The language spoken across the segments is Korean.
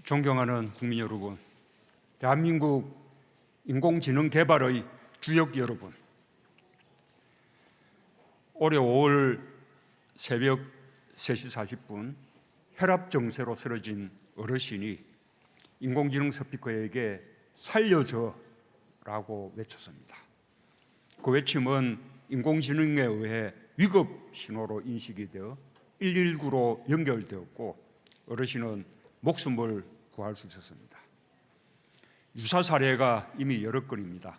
존경하는 국민 여러분, 대한민국 인공지능 개발의 주역 여러분, 올해 5월 새벽 3시 40분 혈압 증세로 쓰러진 어르신이 인공지능 스피커에게 살려줘 라고 외쳤습니다. 그 외침은 인공지능에 의해 위급 신호로 인식이 되어 119로 연결되었고 어르신은 목숨을 구할 수 있었습니다. 유사 사례가 이미 여러 건입니다.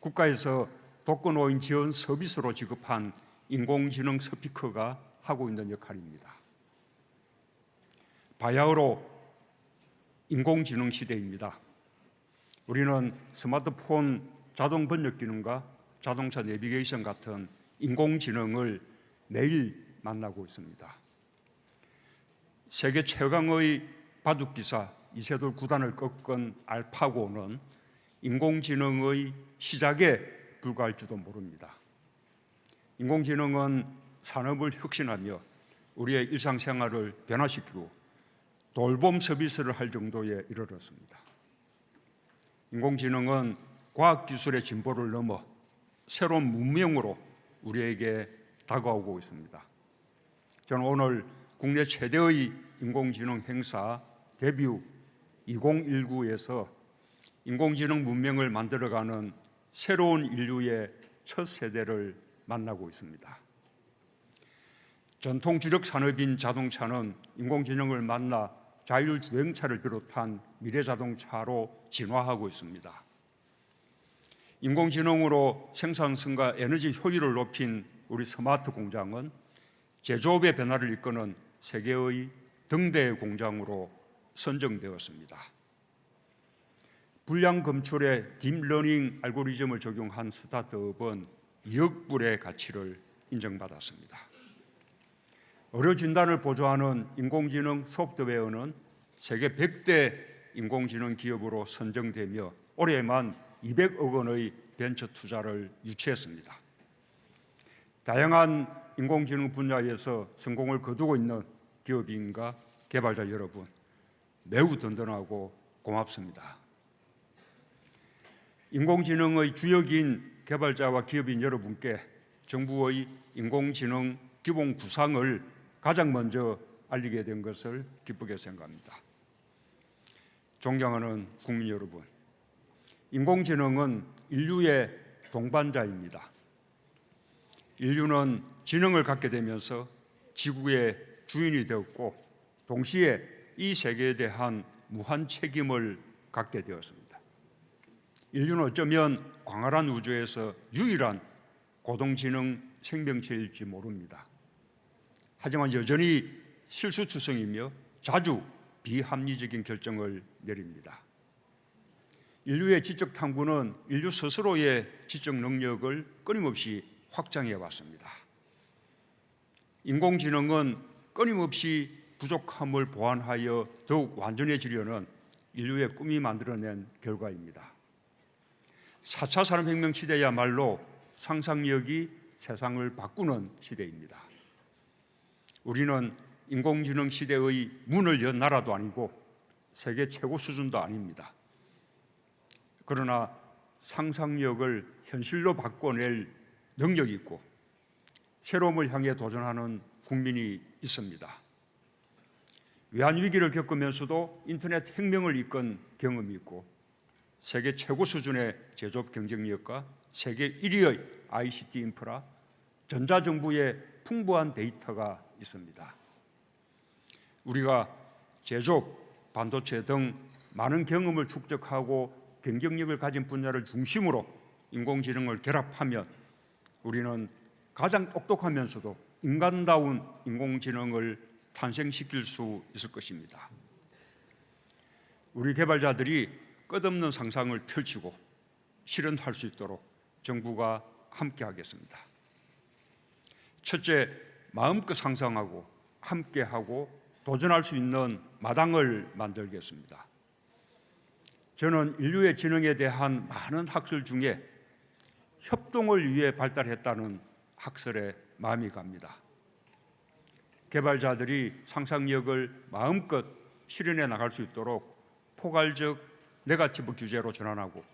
국가에서 독거노인 지원 서비스로 지급한 인공지능 스피커가 하고 있는 역할입니다. 바야흐로 인공지능 시대입니다. 우리는 스마트폰 자동 번역 기능과 자동차 내비게이션 같은 인공지능을 매일 만나고 있습니다. 세계 최강의 바둑기사 이세돌 9단을 꺾은 알파고는 인공지능의 시작에 불과할지도 모릅니다. 인공지능은 산업을 혁신하며 우리의 일상생활을 변화시키고 돌봄 서비스를 할 정도에 이르렀습니다. 인공지능은 과학기술의 진보를 넘어 새로운 문명으로 우리에게 다가오고 있습니다. 저는 오늘 국내 최대의 인공지능 행사 데뷔 2019에서 인공지능 문명을 만들어가는 새로운 인류의 첫 세대를 만나고 있습니다. 전통 주력 산업인 자동차는 인공지능을 만나 자율주행차를 비롯한 미래자동차로 진화하고 있습니다. 인공지능으로 생산성과 에너지 효율을 높인 우리 스마트 공장은 제조업의 변화를 이끄는 세계의 등대 공장으로 선정되었습니다. 불량 검출에 딥러닝 알고리즘을 적용한 스타트업은 2억 불의 가치를 인정받았습니다. 의료 진단을 보조하는 인공지능 소프트웨어는 세계 100대 인공지능 기업으로 선정되며 올해만 200억 원의 벤처 투자를 유치했습니다. 다양한 인공지능 분야에서 성공을 거두고 있는 기업인과 개발자 여러분, 매우 든든하고 고맙습니다. 인공지능의 주역인 개발자와 기업인 여러분께 정부의 인공지능 기본 구상을 가장 먼저 알리게 된 것을 기쁘게 생각합니다. 존경하는 국민 여러분, 인공지능은 인류의 동반자입니다. 인류는 지능을 갖게 되면서 지구의 주인이 되었고 동시에 이 세계에 대한 무한 책임을 갖게 되었습니다. 인류는 어쩌면 광활한 우주에서 유일한 고동지능 생명체일지 모릅니다. 하지만 여전히 실수투성이며 자주 비합리적인 결정을 내립니다. 인류의 지적 탐구는 인류 스스로의 지적 능력을 끊임없이 확장해 왔습니다. 인공지능은 끊임없이 부족함을 보완하여 더욱 완전해지려는 인류의 꿈이 만들어낸 결과입니다. 4차 산업혁명 시대야말로 상상력이 세상을 바꾸는 시대입니다. 우리는 인공지능 시대의 문을 연 나라도 아니고 세계 최고 수준도 아닙니다. 그러나 상상력을 현실로 바꿔낼 능력이 있고 새로움을 향해 도전하는 국민이 있습니다. 외환위기를 겪으면서도 인터넷 혁명을 이끈 경험이 있고 세계 최고 수준의 제조업 경쟁력과 세계 1위의 ICT 인프라, 전자정부의 풍부한 데이터가 있습니다. 우리가 제조업, 반도체 등 많은 경험을 축적하고 경쟁력을 가진 분야를 중심으로 인공지능을 결합하면 우리는 가장 똑똑하면서도 인간다운 인공지능을 탄생시킬 수 있을 것입니다. 우리 개발자들이 끝없는 상상을 펼치고 실현할 수 있도록 정부가 함께하겠습니다. 첫째, 마음껏 상상하고 함께하고 도전할 수 있는 마당을 만들겠습니다. 저는 인류의 지능에 대한 많은 학설 중에 협동을 위해 발달했다는 학설에 마음이 갑니다. 개발자들이 상상력을 마음껏 실현해 나갈 수 있도록 포괄적 네거티브 규제로 전환하고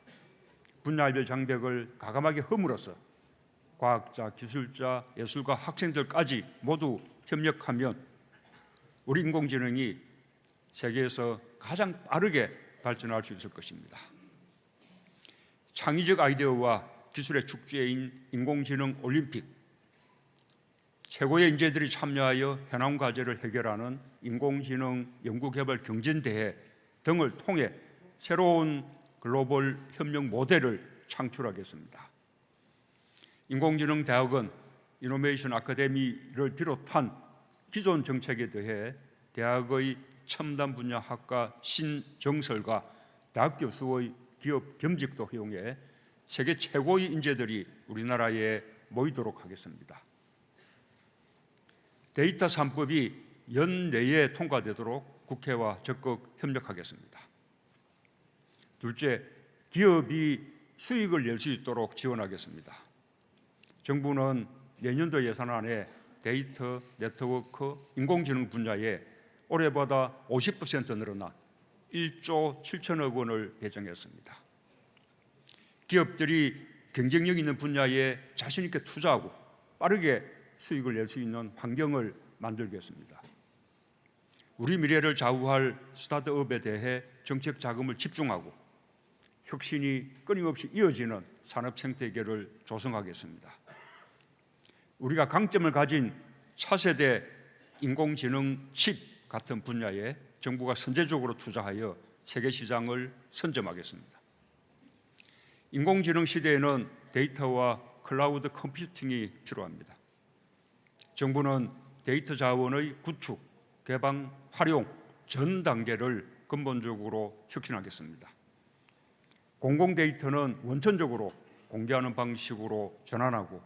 분야별 장벽을 과감하게 허물어서 과학자, 기술자, 예술가, 학생들까지 모두 협력하면 우리 인공지능이 세계에서 가장 빠르게 발전할 수 있을 것입니다. 창의적 아이디어와 기술의 축제인 인공지능 올림픽, 최고의 인재들이 참여하여 현안 과제를 해결하는 인공지능 연구개발 경진대회 등을 통해 새로운 글로벌 협력 모델을 창출하겠습니다. 인공지능 대학은 이노베이션 아카데미를 비롯한 기존 정책에 대해 대학의 첨단 분야 학과 신정설과 대학 교수의 기업 겸직도 허용해 세계 최고의 인재들이 우리나라에 모이도록 하겠습니다. 데이터 3법이 연내에 통과되도록 국회와 적극 협력하겠습니다. 둘째, 기업이 수익을 낼 수 있도록 지원하겠습니다. 정부는 내년도 예산안에 데이터, 네트워크, 인공지능 분야에 올해보다 50% 늘어난 1조 7천억 원을 배정했습니다. 기업들이 경쟁력 있는 분야에 자신 있게 투자하고 빠르게 수익을 낼 수 있는 환경을 만들겠습니다. 우리 미래를 좌우할 스타트업에 대해 정책 자금을 집중하고 혁신이 끊임없이 이어지는 산업 생태계를 조성하겠습니다. 우리가 강점을 가진 차세대 인공지능 칩 같은 분야에 정부가 선제적으로 투자하여 세계 시장을 선점하겠습니다. 인공지능 시대에는 데이터와 클라우드 컴퓨팅이 필요합니다. 정부는 데이터 자원의 구축, 개방, 활용 전 단계를 근본적으로 혁신하겠습니다. 공공 데이터는 원천적으로 공개하는 방식으로 전환하고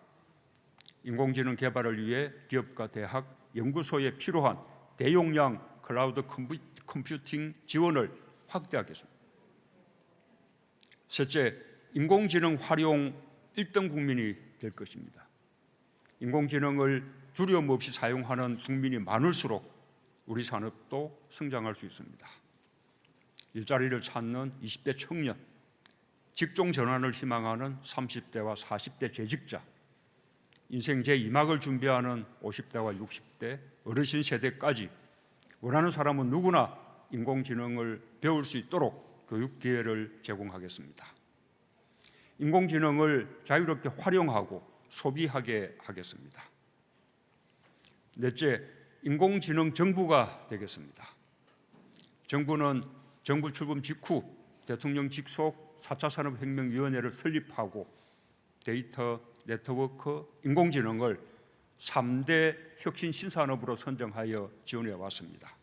인공지능 개발을 위해 기업과 대학, 연구소에 필요한 대용량 클라우드 컴퓨팅 지원을 확대하겠습니다. 셋째, 인공지능 활용 1등 국민이 될 것입니다. 인공지능을 두려움 없이 사용하는 국민이 많을수록 우리 산업도 성장할 수 있습니다. 일자리를 찾는 20대 청년, 직종 전환을 희망하는 30대와 40대 재직자, 인생 제2막을 준비하는 50대와 60대 어르신 세대까지 원하는 사람은 누구나 인공지능을 배울 수 있도록 교육 기회를 제공하겠습니다. 인공지능을 자유롭게 활용하고 소비하게 하겠습니다. 넷째, 인공지능 정부가 되겠습니다. 정부는 정부 출범 직후 대통령 직속 4차 산업혁명위원회를 설립하고 데이터, 네트워크, 인공지능을 3대 혁신 신산업으로 선정하여 지원해 왔습니다.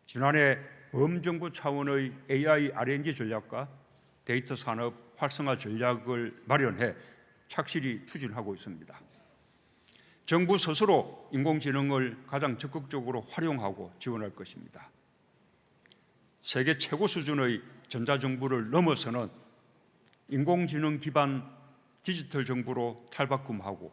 지난해 범정부 차원의 AI R&D 전략과 데이터 산업 활성화 전략을 마련해 착실히 추진하고 있습니다. 정부 스스로 인공지능을 가장 적극적으로 활용하고 지원할 것입니다. 세계 최고 수준의 전자정부를 넘어서는 인공지능 기반 디지털 정부로 탈바꿈하고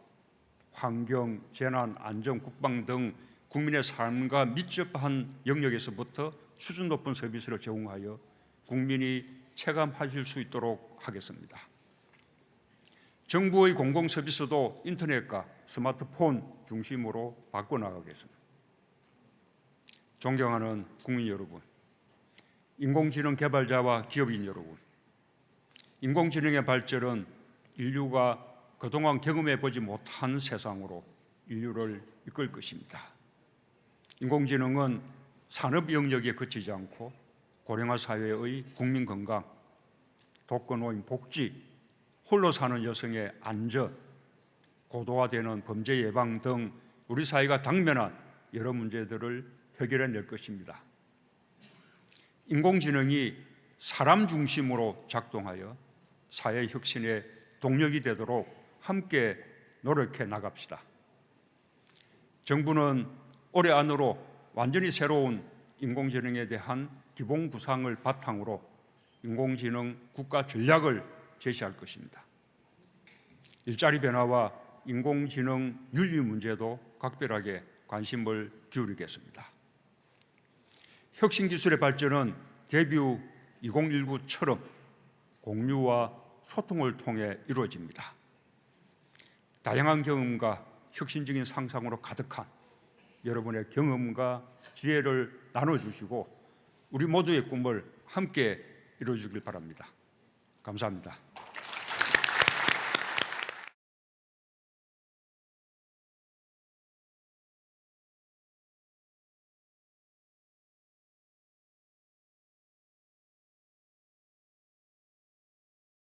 환경, 재난, 안전, 국방 등 국민의 삶과 밀접한 영역에서부터 수준 높은 서비스를 제공하여 국민이 체감하실 수 있도록 하겠습니다. 정부의 공공 서비스도 인터넷과 스마트폰 중심으로 바꿔나가겠습니다. 존경하는 국민 여러분, 인공지능 개발자와 기업인 여러분, 인공지능의 발전은 인류가 그동안 경험해보지 못한 세상으로 인류를 이끌 것입니다. 인공지능은 산업 영역에 그치지 않고 고령화 사회의 국민 건강, 독거노인 복지, 홀로 사는 여성의 안전, 고도화되는 범죄 예방 등 우리 사회가 당면한 여러 문제들을 해결해낼 것입니다. 인공지능이 사람 중심으로 작동하여 사회 혁신의 동력이 되도록 함께 노력해 나갑시다. 정부는 올해 안으로 완전히 새로운 인공지능에 대한 기본 구상을 바탕으로 인공지능 국가 전략을 제시할 것입니다. 일자리 변화와 인공지능 윤리 문제도 각별하게 관심을 기울이겠습니다. 혁신 기술의 발전은 데뷔 2019처럼 공유와 소통을 통해 이루어집니다. 다양한 경험과 혁신적인 상상으로 가득한 여러분의 경험과 지혜를 나눠주시고 우리 모두의 꿈을 함께 이루어주길 바랍니다. 감사합니다.